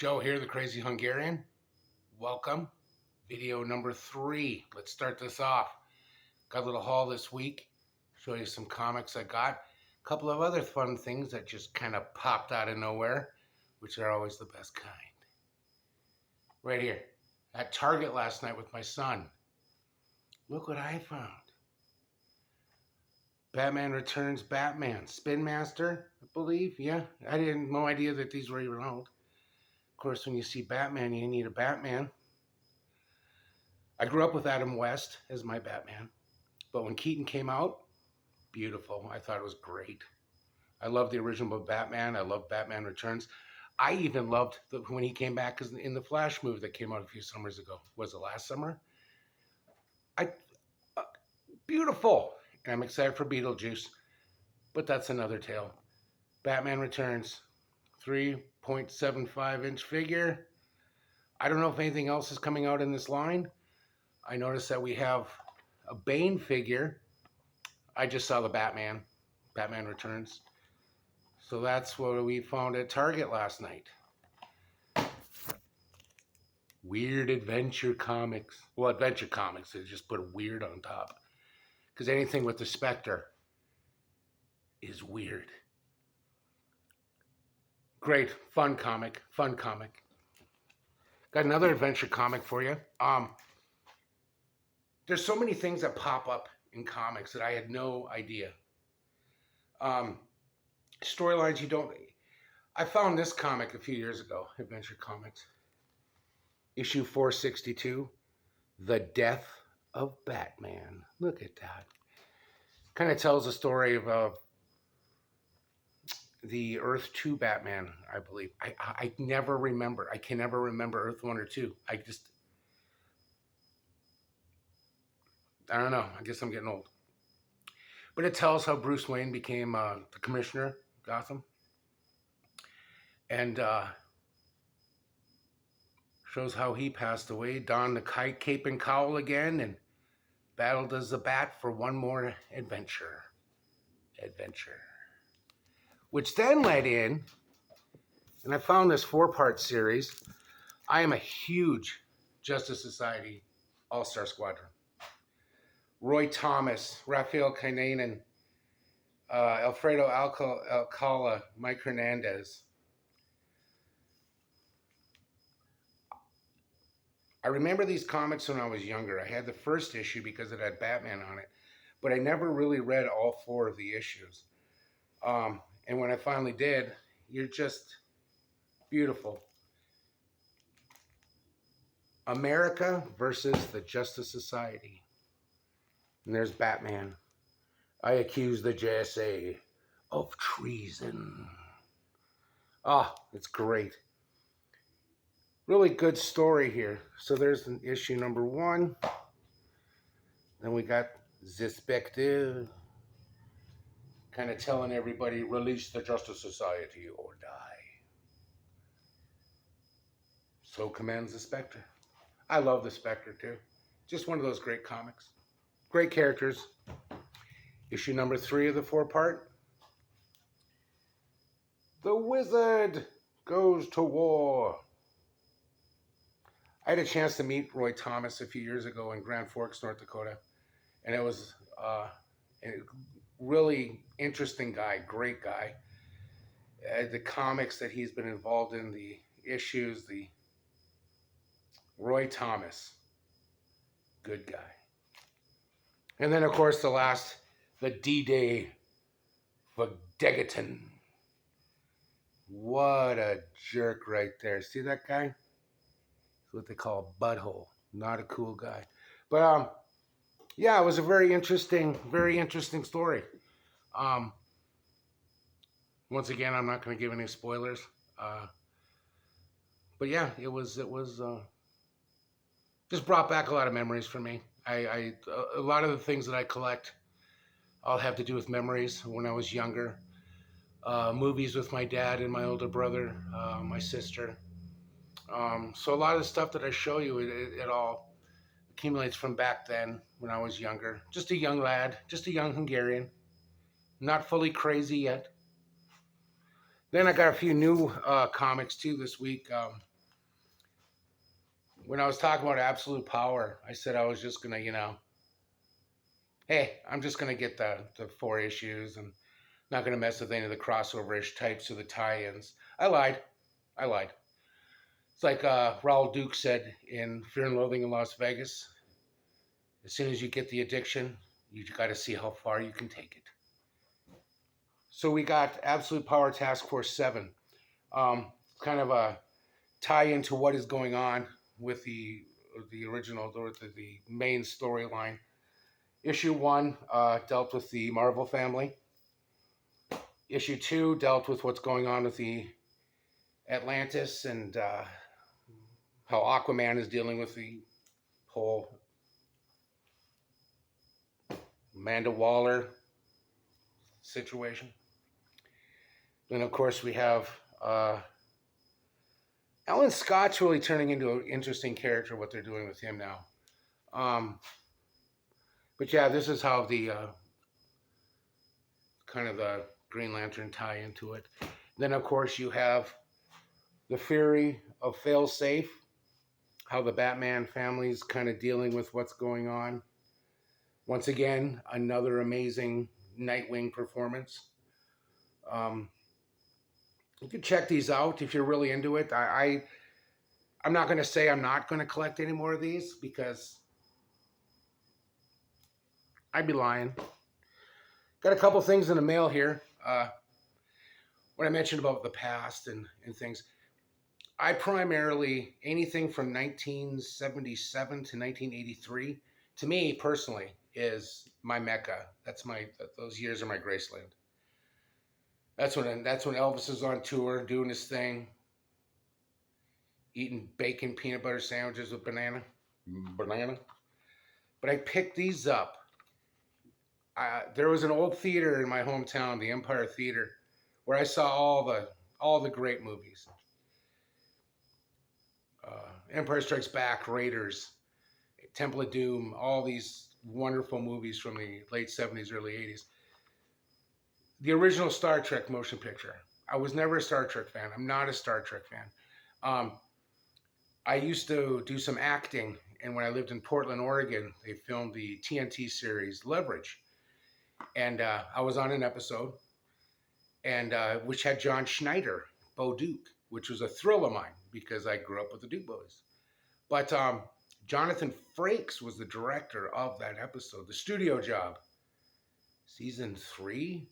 Joe here, the Crazy Hungarian. Welcome. Video number 3. Let's start this off. Got a little haul this week. Show you some comics I got. A couple of other fun things that just kind of popped out of nowhere, which are always the best kind. Right here. At Target last night with my son. Look what I found. Batman Returns Batman. Spin Master, I believe. Yeah, I didn't no idea that these were even old. Of course, when you see Batman, you need a Batman. I grew up with Adam West as my Batman, but when Keaton came out, beautiful. I thought it was great. I love the original Batman. I love Batman Returns. I even loved when he came back in the Flash movie that came out a few summers ago. Was it last summer? Beautiful. And I'm excited for Beetlejuice, but that's another tale. Batman Returns, 3.75-inch figure. I don't know if anything else is coming out in this line. I noticed that we have a Bane figure. I just saw the Batman Returns. So that's what we found at Target last night. Weird Adventure Comics. Well, Adventure Comics, they just put a weird on top. Because anything with the Spectre is weird. Great, fun comic. Got another adventure comic for you. There's so many things that pop up in comics that I had no idea. Storylines you don't... I found this comic a few years ago, Adventure Comics. Issue 462, The Death of Batman. Look at that. Kind of tells the story of the Earth 2 Batman, I believe. I never remember. I can never remember Earth 1 or 2. I don't know. I guess I'm getting old. But it tells how Bruce Wayne became the commissioner of Gotham. And shows how he passed away, donned the cape and cowl again, and battled as the Bat for one more adventure. Which then led in, and I found this 4-part series. I am a huge Justice Society All-Star Squadron. Roy Thomas, Rafael Kainanen, Alfredo Alcala, Mike Hernandez. I remember these comics when I was younger. I had the first issue because it had Batman on it, but I never really read all 4 of the issues. And when I finally did, you're just beautiful. America versus the Justice Society. And there's Batman. I accuse the JSA of treason. It's great. Really good story here. So there's an issue number 1. Then we got the Spectre, kind of telling everybody, release the Justice Society or die. So commands the Spectre. I love the Spectre too. Just one of those great comics. Great characters. Issue number 3 of the 4-part. The Wizard goes to war. I had a chance to meet Roy Thomas a few years ago in Grand Forks, North Dakota. And it was a really interesting guy, great guy. The comics that he's been involved in, the issues, the Roy Thomas, good guy. And then, of course, the D-Day for Degaton. What a jerk right there. See that guy? What they call a butthole. Not a cool guy. But yeah, it was a very interesting story. Once again, I'm not going to give any spoilers. But yeah, it was just brought back a lot of memories for me. A lot of the things that I collect all have to do with memories when I was younger. Movies with my dad and my older brother, my sister. So a lot of the stuff that I show you, it all accumulates from back then when I was younger. Just a young lad, just a young Hungarian. Not fully crazy yet. Then I got a few new comics too this week. when I was talking about absolute power, I said I was just gonna, hey, I'm just gonna get the 4 issues and not gonna mess with any of the crossover-ish types or the tie-ins. I lied. I lied. It's like Raul Duke said in Fear and Loathing in Las Vegas. As soon as you get the addiction, you got to see how far you can take it. So we got Absolute Power Task Force 7. Kind of a tie into what is going on with the original, or the main storyline. Issue 1 dealt with the Marvel family. Issue 2 dealt with what's going on with the Atlantis and how Aquaman is dealing with the whole Amanda Waller situation. Then, of course, we have Alan Scott's really turning into an interesting character, what they're doing with him now. But yeah, this is how the kind of the Green Lantern tie into it. Then, of course, you have the Fury of Failsafe, how the Batman family's kind of dealing with what's going on. Once again, another amazing Nightwing performance. You can check these out if you're really into it. I'm not going to say I'm not going to collect any more of these because I'd be lying. Got a couple things in the mail here. When I mentioned about the past and things, I primarily, anything from 1977 to 1983, to me personally, is my mecca. Those years are my Graceland. That's when Elvis is on tour doing his thing, eating bacon peanut butter sandwiches with banana. But I picked these up. There was an old theater in my hometown, the Empire Theater, where I saw all the great movies. Empire Strikes Back, Raiders, Temple of Doom, all these wonderful movies from the late 70s, early 80s. The original Star Trek motion picture. I was never a Star Trek fan. I'm not a Star Trek fan. I used to do some acting, and when I lived in Portland, Oregon, they filmed the TNT series Leverage. And I was on an episode, and which had John Schneider, Bo Duke, which was a thrill of mine because I grew up with the Duke Boys. But Jonathan Frakes was the director of that episode, The Studio Job. Season 3,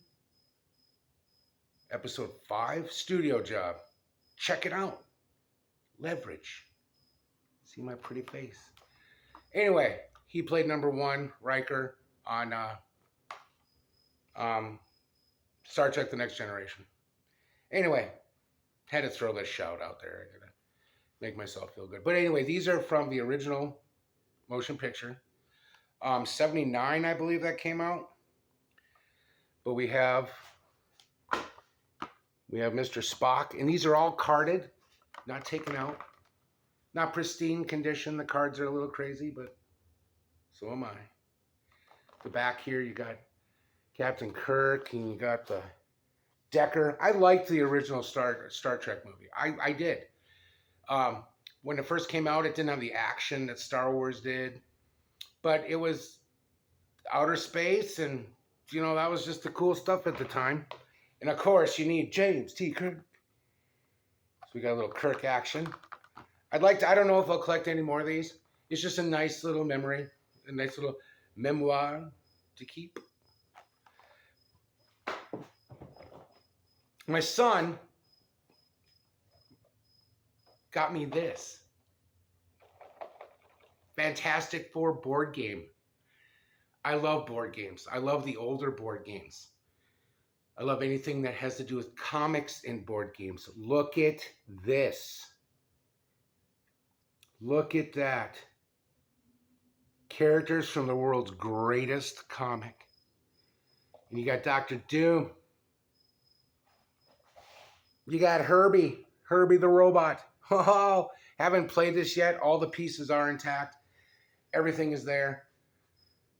Episode 5, Studio Job. Check it out. Leverage. See my pretty face. Anyway, he played number 1, Riker, on Star Trek The Next Generation. Anyway, had to throw this shout out there. I gotta make myself feel good. But anyway, these are from the original motion picture. 79, I believe that came out. But we have Mr. Spock, and these are all carded, not taken out. Not pristine condition. The cards are a little crazy, but so am I. The back here, you got Captain Kirk, and you got the Decker. I liked the original Star Trek movie. I did. When it first came out, it didn't have the action that Star Wars did, but it was outer space, and that was just the cool stuff at the time. And of course, you need James T. Kirk. So we got a little Kirk action. I don't know if I'll collect any more of these. It's just a nice little memory, a nice little memoir to keep. My son got me this Fantastic Four board game. I love board games. I love the older board games. I love anything that has to do with comics and board games. Look at this. Look at that. Characters from the world's greatest comic. And you got Dr. Doom. You got Herbie the robot. Oh, haven't played this yet. All the pieces are intact. Everything is there.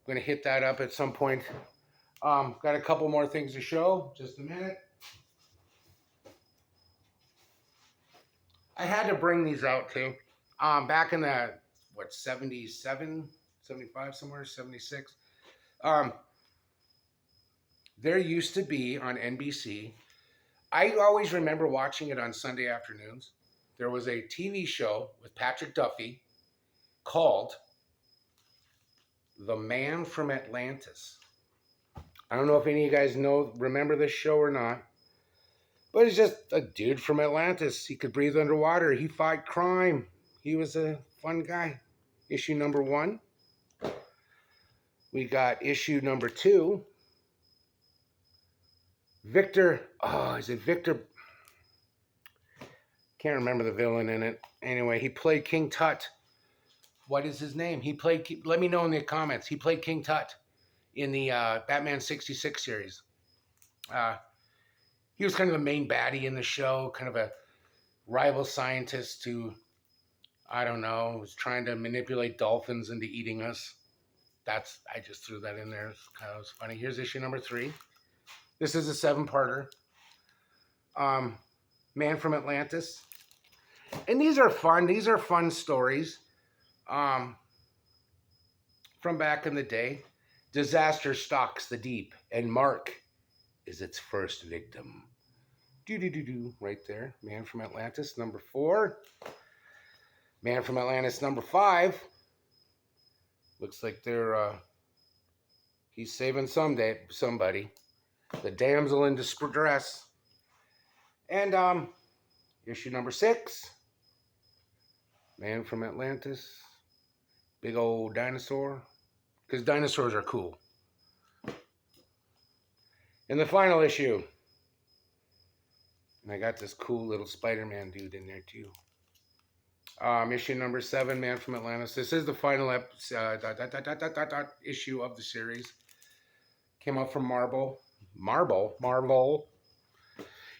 I'm going to hit that up at some point. Got a couple more things to show. Just a minute. I had to bring these out too. Back in the, what, 77, 75 somewhere, 76. Um, there used to be on NBC, I always remember watching it on Sunday afternoons. There was a TV show with Patrick Duffy called The Man from Atlantis. I don't know if any of you guys remember this show or not, but it's just a dude from Atlantis. He could breathe underwater. He fought crime. He was a fun guy. Issue number 1. We got issue number 2. Victor. Oh, is it Victor? Can't remember the villain in it. Anyway, he played King Tut. What is his name? He played. Let me know in the comments. He played King Tut in the Batman 66 series. He was kind of the main baddie in the show, kind of a rival scientist who, I don't know, was trying to manipulate dolphins into eating us. I just threw that in there. It's kind of funny. Here's issue number 3. This is a 7-parter. Man from Atlantis. And these are fun. These are fun stories from back in the day. Disaster stalks the deep, and Mark is its first victim. Right there. Man from Atlantis, number 4. Man from Atlantis, number 5. Looks like he's saving somebody. The damsel in distress. And issue number 6. Man from Atlantis. Big old dinosaur. Because dinosaurs are cool. And the final issue. And I got this cool little Spider-Man dude in there too. Issue number 7, Man from Atlantis. This is the final issue of the series. Came out from Marvel.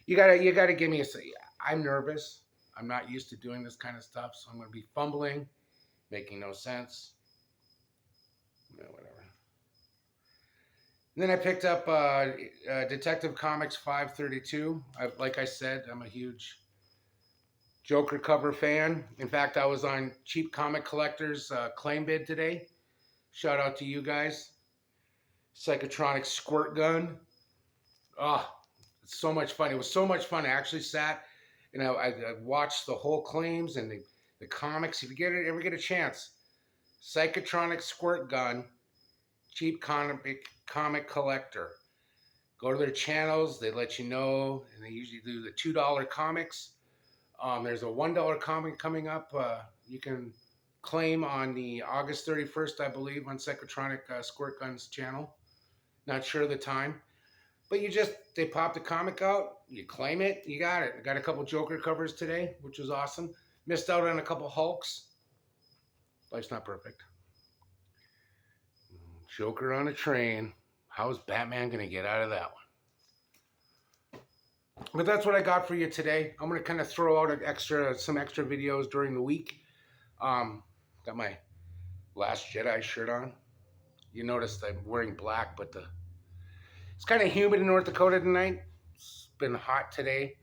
You gotta give me a. I'm nervous. I'm not used to doing this kind of stuff, so I'm gonna be fumbling, making no sense. Whatever. And then I picked up Detective Comics 532. Like I said, I'm a huge Joker cover fan. In fact, I was on Cheap Comic Collector's claim bid today. Shout out to you guys. Psychotronic Squirt Gun. Oh, it's so much fun. It was so much fun. I actually sat and I watched the whole claims and the comics. If you ever get a chance, Psychotronic Squirt Gun, Cheap Comic Collector. Go to their channels. They let you know, and they usually do the $2 comics. There's a $1 comic coming up. You can claim on the August 31st, I believe, on Psychotronic Squirt Gun's channel. Not sure of the time. But they pop the comic out, you claim it, you got it. I got a couple Joker covers today, which was awesome. Missed out on a couple Hulks. Life's not perfect. Joker on a train. How's Batman going to get out of that one? But that's what I got for you today. I'm going to kind of throw out some extra videos during the week. Got my Last Jedi shirt on. You noticed I'm wearing black, but it's kind of humid in North Dakota tonight. It's been hot today.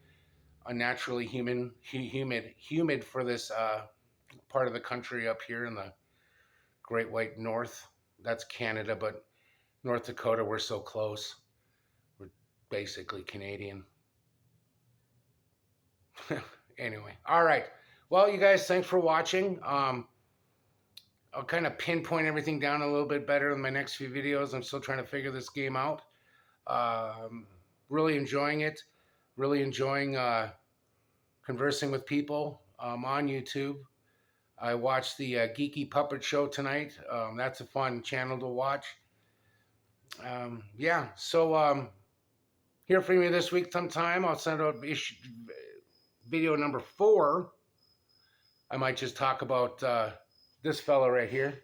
Unnaturally humid for this part of the country up here in the Great White North. That's Canada, but North Dakota, we're so close. We're basically Canadian. Anyway, all right. Well, you guys, thanks for watching. I'll kind of pinpoint everything down a little bit better in my next few videos. I'm still trying to figure this game out. Really enjoying it. Really enjoying conversing with people on YouTube. I watched the Geeky Puppet Show tonight. That's a fun channel to watch. Yeah, so hear from me this week sometime. I'll send out video number 4. I might just talk about this fella right here.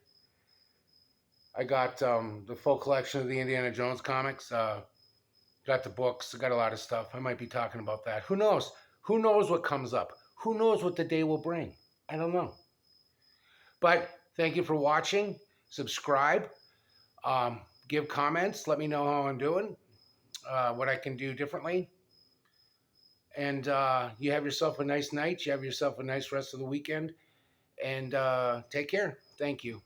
I got the full collection of the Indiana Jones comics. Got the books. I got a lot of stuff. I might be talking about that. Who knows? Who knows what comes up? Who knows what the day will bring? I don't know. But thank you for watching. Subscribe. Give comments. Let me know how I'm doing. What I can do differently. And you have yourself a nice night. You have yourself a nice rest of the weekend. And take care. Thank you.